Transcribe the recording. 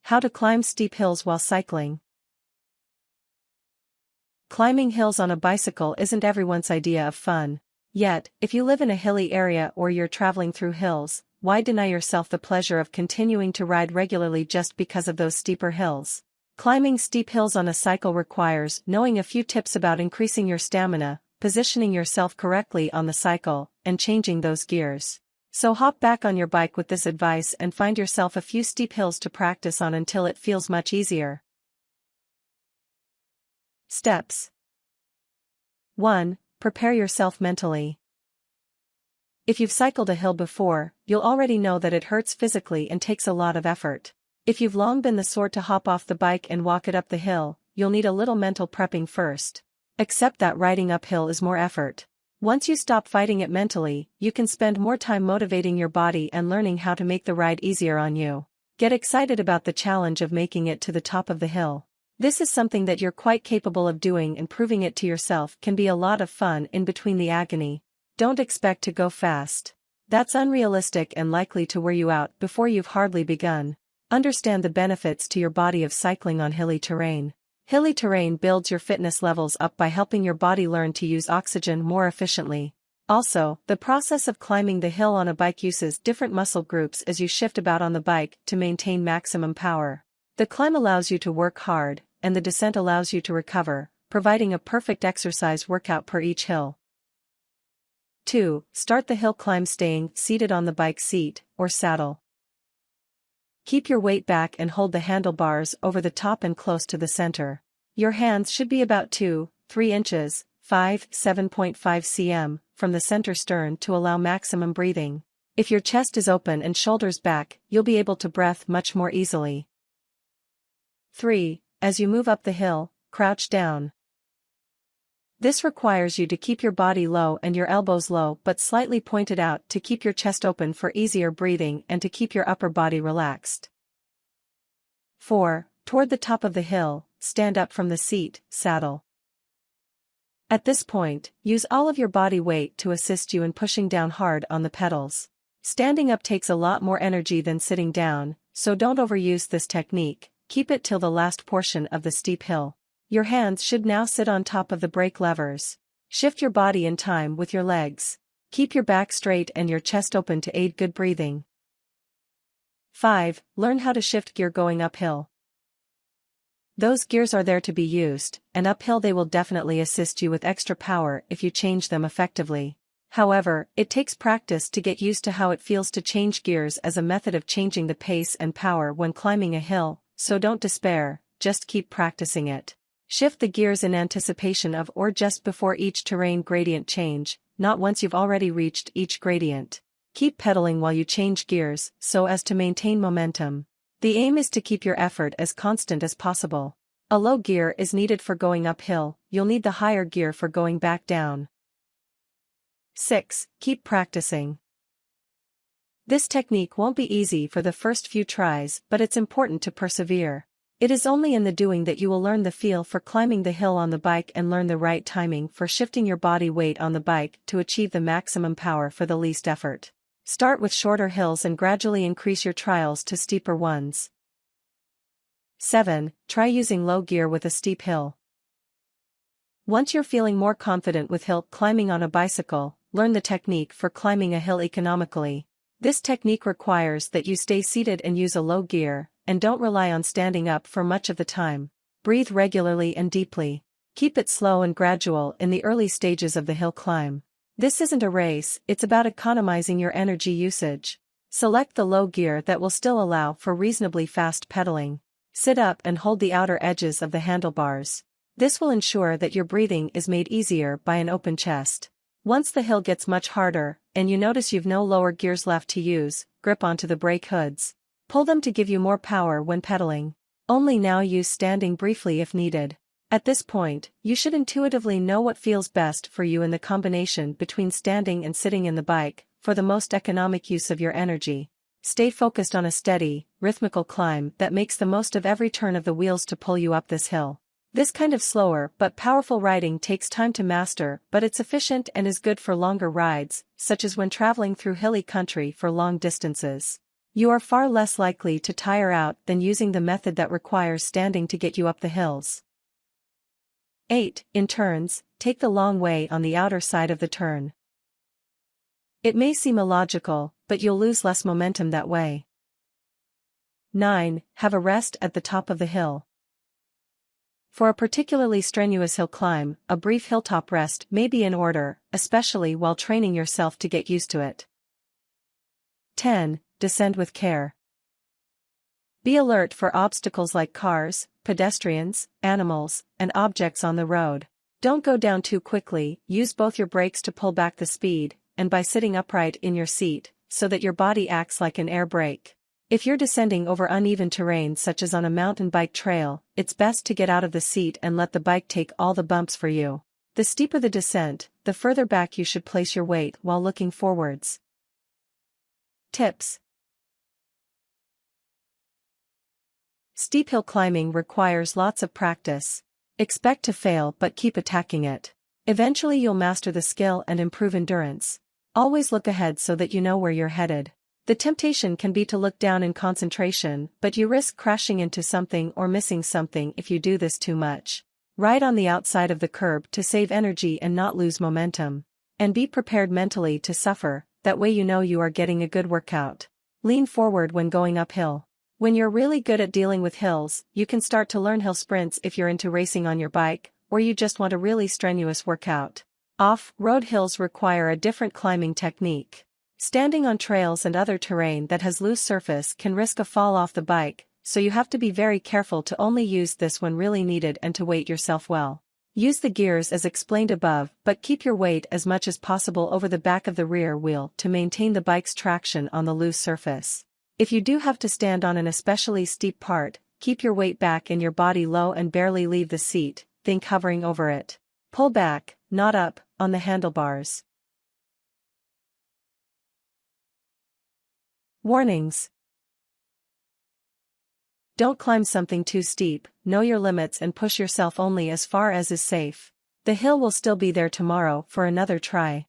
How to climb steep hills while cycling. Climbing hills on a bicycle isn't everyone's idea of fun. Yet, if you live in a hilly area or you're traveling through hills, why deny yourself the pleasure of continuing to ride regularly just because of those steeper hills? Climbing steep hills on a cycle requires knowing a few tips about increasing your stamina, positioning yourself correctly on the cycle, and changing those gears. So hop back on your bike with this advice and find yourself a few steep hills to practice on until it feels much easier. Steps. 1. Prepare yourself mentally. If you've cycled a hill before, you'll already know that it hurts physically and takes a lot of effort. If you've long been the sort to hop off the bike and walk it up the hill, you'll need a little mental prepping first. Accept that riding uphill is more effort. Once you stop fighting it mentally, you can spend more time motivating your body and learning how to make the ride easier on you. Get excited about the challenge of making it to the top of the hill. This is something that you're quite capable of doing, and proving it to yourself can be a lot of fun in between the agony. Don't expect to go fast. That's unrealistic and likely to wear you out before you've hardly begun. Understand the benefits to your body of cycling on hilly terrain. Hilly terrain builds your fitness levels up by helping your body learn to use oxygen more efficiently. Also, the process of climbing the hill on a bike uses different muscle groups as you shift about on the bike to maintain maximum power. The climb allows you to work hard, and the descent allows you to recover, providing a perfect exercise workout per each hill. 2. Start the hill climb staying seated on the bike seat or saddle. Keep your weight back and hold the handlebars over the top and close to the center. Your hands should be about 2-3 inches, 7.5 cm, from the center stern to allow maximum breathing. If your chest is open and shoulders back, you'll be able to breathe much more easily. 3. As you move up the hill, crouch down. This requires you to keep your body low and your elbows low but slightly pointed out to keep your chest open for easier breathing and to keep your upper body relaxed. 4. Toward the top of the hill, stand up from the seat, saddle. At this point, use all of your body weight to assist you in pushing down hard on the pedals. Standing up takes a lot more energy than sitting down, so don't overuse this technique. Keep it till the last portion of the steep hill. Your hands should now sit on top of the brake levers. Shift your body in time with your legs. Keep your back straight and your chest open to aid good breathing. 5. Learn how to shift gear going uphill. Those gears are there to be used, and uphill they will definitely assist you with extra power if you change them effectively. However, it takes practice to get used to how it feels to change gears as a method of changing the pace and power when climbing a hill, so don't despair, just keep practicing it. Shift the gears in anticipation of or just before each terrain gradient change, not once you've already reached each gradient. Keep pedaling while you change gears so as to maintain momentum. The aim is to keep your effort as constant as possible. A low gear is needed for going uphill, you'll need the higher gear for going back down. 6. Keep practicing. This technique won't be easy for the first few tries, but it's important to persevere. It is only in the doing that you will learn the feel for climbing the hill on the bike and learn the right timing for shifting your body weight on the bike to achieve the maximum power for the least effort. Start with shorter hills and gradually increase your trials to steeper ones. 7. Try using low gear with a steep hill. Once you're feeling more confident with hill climbing on a bicycle, learn the technique for climbing a hill economically. This technique requires that you stay seated and use a low gear, and don't rely on standing up for much of the time. Breathe regularly and deeply. Keep it slow and gradual in the early stages of the hill climb. This isn't a race, it's about economizing your energy usage. Select the low gear that will still allow for reasonably fast pedaling. Sit up and hold the outer edges of the handlebars. This will ensure that your breathing is made easier by an open chest. Once the hill gets much harder, and you notice you've no lower gears left to use, grip onto the brake hoods. Pull them to give you more power when pedaling. Only now use standing briefly if needed. At this point, you should intuitively know what feels best for you in the combination between standing and sitting in the bike, for the most economic use of your energy. Stay focused on a steady, rhythmical climb that makes the most of every turn of the wheels to pull you up this hill. This kind of slower but powerful riding takes time to master, but it's efficient and is good for longer rides, such as when traveling through hilly country for long distances. You are far less likely to tire out than using the method that requires standing to get you up the hills. 8. In turns, take the long way on the outer side of the turn. It may seem illogical, but you'll lose less momentum that way. 9. Have a rest at the top of the hill. For a particularly strenuous hill climb, a brief hilltop rest may be in order, especially while training yourself to get used to it. 10. Descend with care. Be alert for obstacles like cars, pedestrians, animals, and objects on the road. Don't go down too quickly, use both your brakes to pull back the speed, and by sitting upright in your seat, so that your body acts like an air brake. If you're descending over uneven terrain such as on a mountain bike trail, it's best to get out of the seat and let the bike take all the bumps for you. The steeper the descent, the further back you should place your weight while looking forwards. Tips. Steep hill climbing requires lots of practice. Expect to fail but keep attacking it. Eventually you'll master the skill and improve endurance. Always look ahead so that you know where you're headed. The temptation can be to look down in concentration, but you risk crashing into something or missing something if you do this too much. Ride on the outside of the curb to save energy and not lose momentum. And be prepared mentally to suffer, that way you know you are getting a good workout. Lean forward when going uphill. When you're really good at dealing with hills, you can start to learn hill sprints if you're into racing on your bike, or you just want a really strenuous workout. Off-road hills require a different climbing technique. Standing on trails and other terrain that has loose surface can risk a fall off the bike, so you have to be very careful to only use this when really needed and to weight yourself well. Use the gears as explained above, but keep your weight as much as possible over the back of the rear wheel to maintain the bike's traction on the loose surface. If you do have to stand on an especially steep part, keep your weight back and your body low and barely leave the seat, think hovering over it. Pull back, not up, on the handlebars. Warnings. Don't climb something too steep, know your limits and push yourself only as far as is safe. The hill will still be there tomorrow for another try.